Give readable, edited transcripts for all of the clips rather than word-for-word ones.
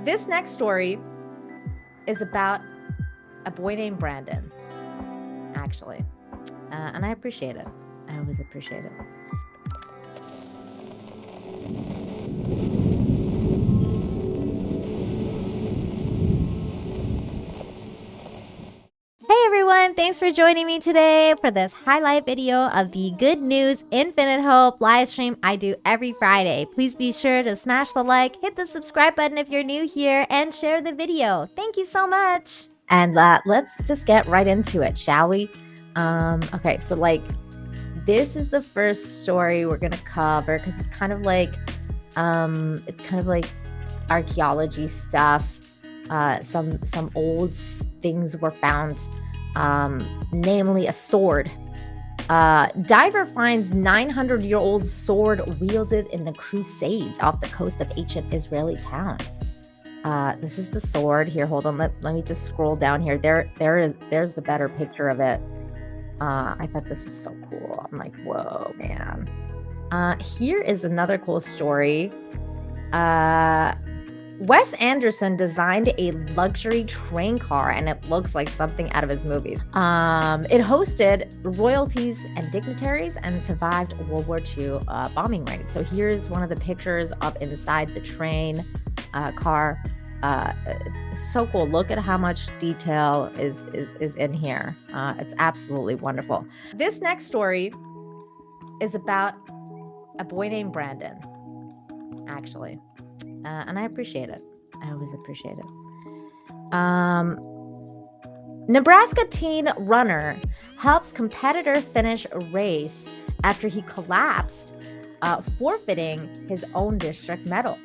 This next story is about a boy named Brandon, actually. And I appreciate it. I always appreciate it. Hey everyone, thanks for joining me today for this highlight video of the Good News Infinite Hope live stream I do every Friday. Please be sure to smash the like, hit the subscribe button if you're new here, and share the video. Thank you so much. And let's just get right into it, shall we? Okay, so this is the first story we're gonna cover because it's kind of like archaeology stuff. Some old things were found, namely a sword. Diver finds 900-year-old sword wielded in the Crusades off the coast of ancient Israeli town. This is the sword here. Hold on, let me just scroll down here. There's the better picture of it. I thought this was so cool. I'm like, whoa, man. Here is another cool story. Wes Anderson designed a luxury train car, and it looks like something out of his movies. It hosted royalties and dignitaries and survived World War II bombing raids. So here's one of the pictures of inside the train car. It's so cool. Look at how much detail is in here. It's absolutely wonderful. This next story is about a boy named Brandon, actually. And I appreciate it. I always appreciate it. Nebraska teen runner helps competitor finish a race after he collapsed, forfeiting his own district medal.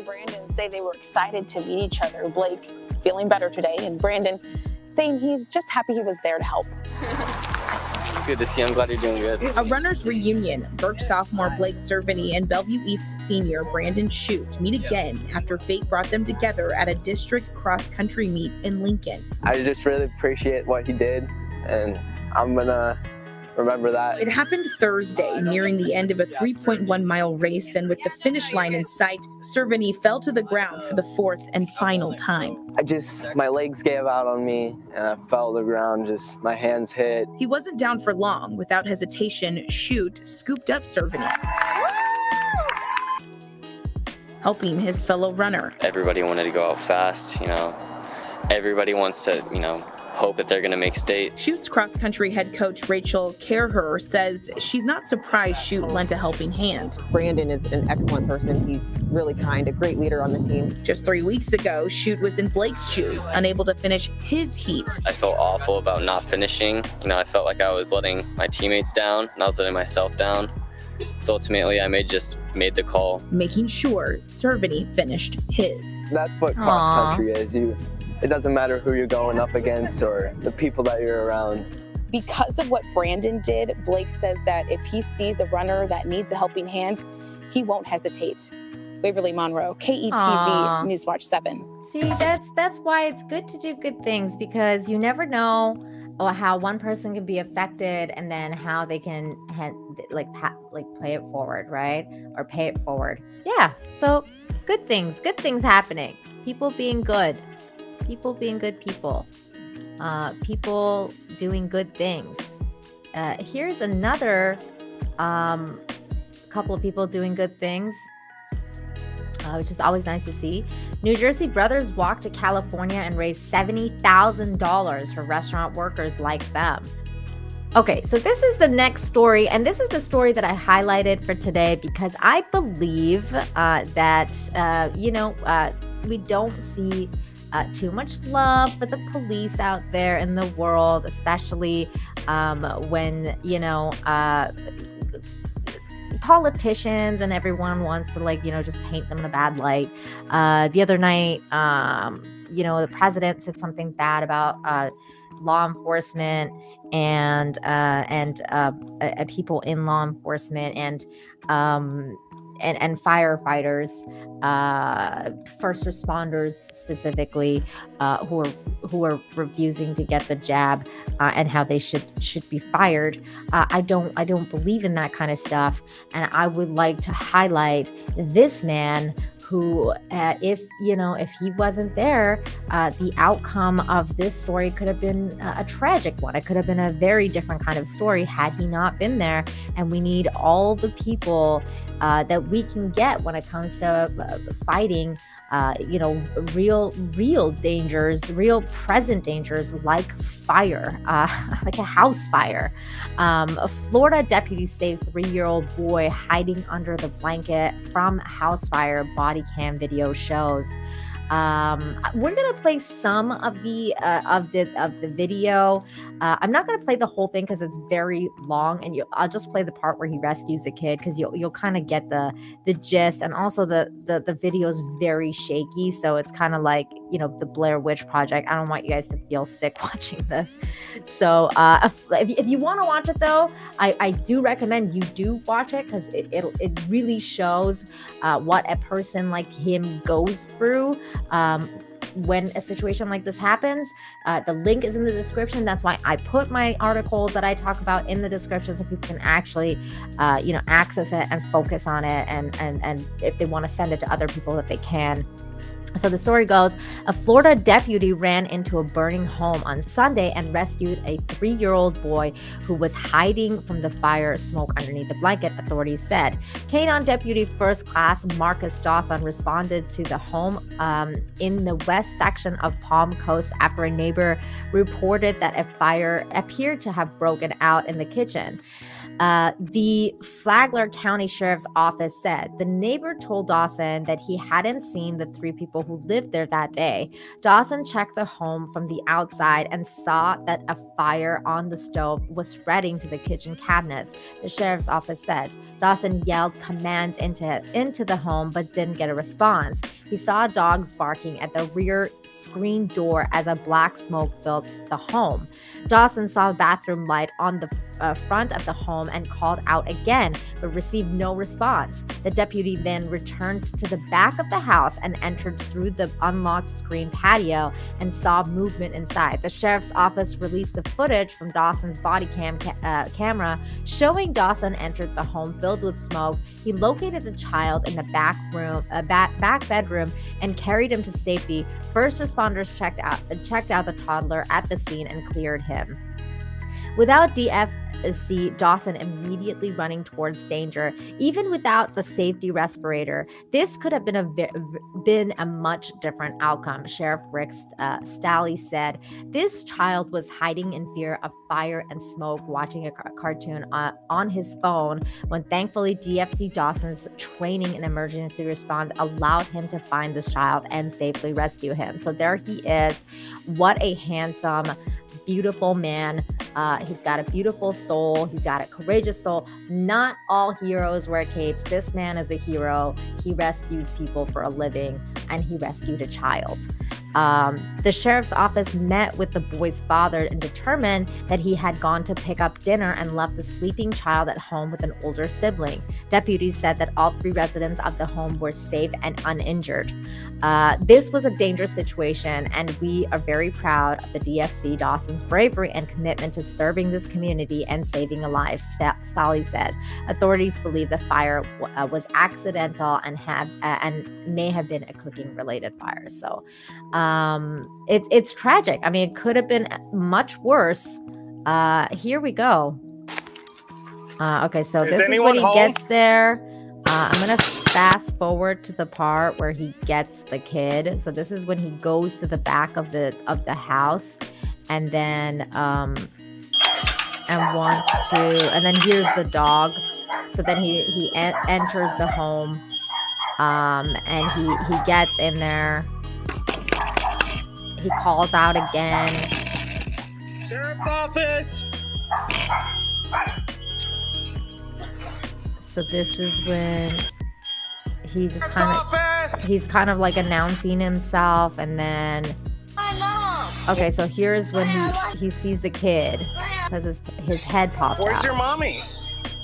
Brandon say they were excited to meet each other. Blake feeling better today, and Brandon saying he's just happy he was there to help. It's good to see you. I'm glad you're doing good. A runner's reunion. Burke sophomore Blake Cerveny and Bellevue East senior Brandon Shute meet again after fate brought them together at a district cross-country meet in Lincoln. I just really appreciate what he did, and I'm gonna remember that. It happened Thursday, nearing the end of a 3.1-mile race, and with the finish line in sight, Cerveny fell to the ground for the fourth and final time. My legs gave out on me, and I fell to the ground, my hands hit. He wasn't down for long. Without hesitation, Shute scooped up Cerveny, helping his fellow runner. Everybody wanted to go out fast, Everybody wants to, hope that they're going to make state. Shute's cross-country head coach Rachel Kerher says she's not surprised Shute lent a helping hand. Brandon is an excellent person. He's really kind, a great leader on the team. Just 3 weeks ago, Shute was in Blake's shoes, unable to finish his heat. I felt awful about not finishing. I felt like I was letting my teammates down, and I was letting myself down. So ultimately, I made the call. Making sure Cerveny finished his. That's what cross-country is. It doesn't matter who you're going up against or the people that you're around. Because of what Brandon did, Blake says that if he sees a runner that needs a helping hand, he won't hesitate. Waverly Monroe, KETV, Newswatch 7. See, that's why it's good to do good things, because you never know how one person can be affected and then how they can play it forward, right? Or pay it forward. Yeah, so good things happening. People being good. People being good people. People doing good things. Here's another couple of people doing good things, which is always nice to see. New Jersey brothers walked to California and raised $70,000 for restaurant workers like them. Okay, so this is the next story, and this is the story that I highlighted for today because I believe that we don't see too much love for the police out there in the world, especially when, politicians and everyone wants to just paint them in a bad light. The other night, the president said something bad about law enforcement and people in law enforcement and firefighters, first responders specifically, who are refusing to get the jab, and how they should be fired. I don't believe in that kind of stuff, and I would like to highlight this man who, if he wasn't there, the outcome of this story could have been a tragic one. It could have been a very different kind of story had he not been there. And we need all the people that we can get when it comes to fighting real dangers, real present dangers like fire, like a house fire. A Florida deputy saves 3-year-old boy hiding under the blanket from house fire, body cam video shows. We're gonna play some of the video. I'm not gonna play the whole thing because it's very long, and I'll just play the part where he rescues the kid because you'll kind of get the gist. And also the video is very shaky, so it's kind of like the Blair Witch Project. I don't want you guys to feel sick watching this. So if you want to watch it though, I do recommend you do watch it because it really shows what a person like him goes through when a situation like this happens. The link is in the description. That's why I put my articles that I talk about in the description so people can actually access it and focus on it, and if they want to send it to other people that they can. So the story goes, a Florida deputy ran into a burning home on Sunday and rescued a 3-year-old boy who was hiding from the fire smoke underneath the blanket, authorities said. K-9 Deputy First Class Marcus Dawson responded to the home in the west section of Palm Coast after a neighbor reported that a fire appeared to have broken out in the kitchen. The Flagler County Sheriff's Office said the neighbor told Dawson that he hadn't seen the 3 people who lived there that day. Dawson checked the home from the outside and saw that a fire on the stove was spreading to the kitchen cabinets, the sheriff's office said. Dawson yelled commands into the home but didn't get a response. He saw dogs barking at the rear screen door as a black smoke filled the home. Dawson saw a bathroom light on the front of the home and called out again, but received no response. The deputy then returned to the back of the house and entered through the unlocked screen patio and saw movement inside. The sheriff's office released the footage from Dawson's body camera showing Dawson entered the home filled with smoke. He located a child in the back bedroom and carried him to safety. First responders checked out the toddler at the scene and cleared him. Without DFC Dawson immediately running towards danger, even without the safety respirator, this could have been a much different outcome, Sheriff Rick Stalley said. This child was hiding in fear of fire and smoke, watching a cartoon on his phone when thankfully DFC Dawson's training in emergency response allowed him to find this child and safely rescue him. So there he is. What a handsome, beautiful man. He's got a beautiful soul. He's got a courageous soul. Not all heroes wear capes. This man is a hero. He rescues people for a living, and he rescued a child. The sheriff's office met with the boy's father and determined that he had gone to pick up dinner and left the sleeping child at home with an older sibling. Deputies said that all 3 residents of the home were safe and uninjured. This was a dangerous situation, and we are very proud of the DFC Dawson's bravery and commitment to serving this community and saving a life, Stalley said. Authorities believe the fire was accidental and may have been a cooking-related fire. So it's tragic. I mean, it could have been much worse. Here we go. Okay, so this is when he gets there. I'm gonna fast forward to the part where he gets the kid. So this is when he goes to the back of the house, and then and then here's the dog. So then he enters the home, and he gets in there. He calls out again. Sheriff's office. So this is when he just he's kind of like announcing himself, and then okay, so here's when he sees the kid because his head popped out. Where's your mommy?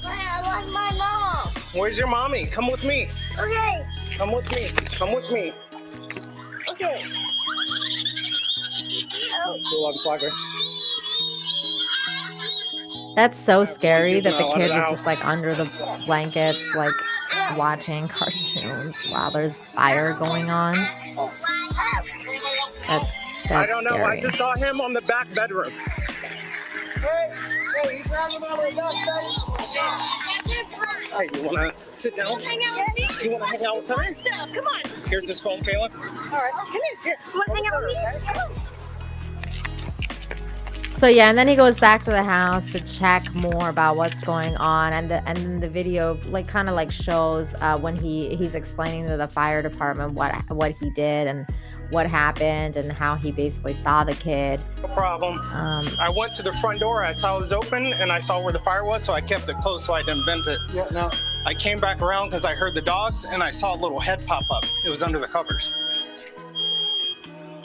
I want my mom. Where's your mommy? Come with me. Okay. Come with me. Come with me. Okay. That's so scary that the kid was just like under the blankets, like watching cartoons while there's fire going on. That's I don't know. scary. I just saw him on the back bedroom. Hey, you grab him out of the dust, Hey, you want to sit down? Hang out with me? You want to hang out with her? Come on. Here's his phone, Kayla. All right, come here. You want to hang out with me? Come on. So yeah, and then he goes back to the house to check more about what's going on, and then the video like kind of like shows when he's explaining to the fire department what he did and what happened and how he basically saw the kid. No problem. I went to the front door. I saw it was open, and I saw where the fire was, so I kept it closed so I didn't vent it. Yeah, no. I came back around because I heard the dogs, and I saw a little head pop up. It was under the covers.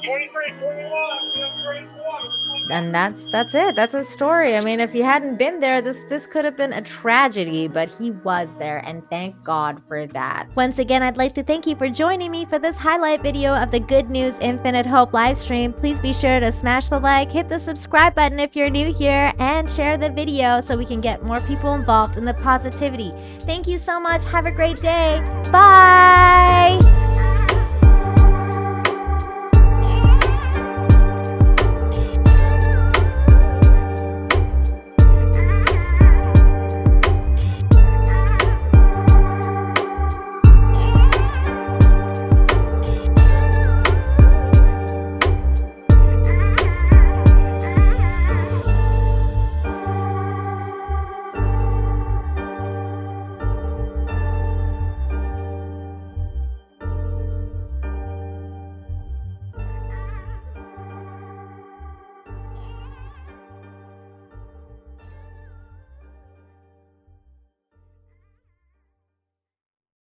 23, 21, And that's it. That's a story. I mean, if he hadn't been there, this could have been a tragedy, but he was there, and thank God for that. Once again, I'd like to thank you for joining me for this highlight video of the Good News Infinite Hope live stream. Please be sure to smash the like, hit the subscribe button if you're new here, and share the video so we can get more people involved in the positivity. Thank you so much. Have a great day. Bye.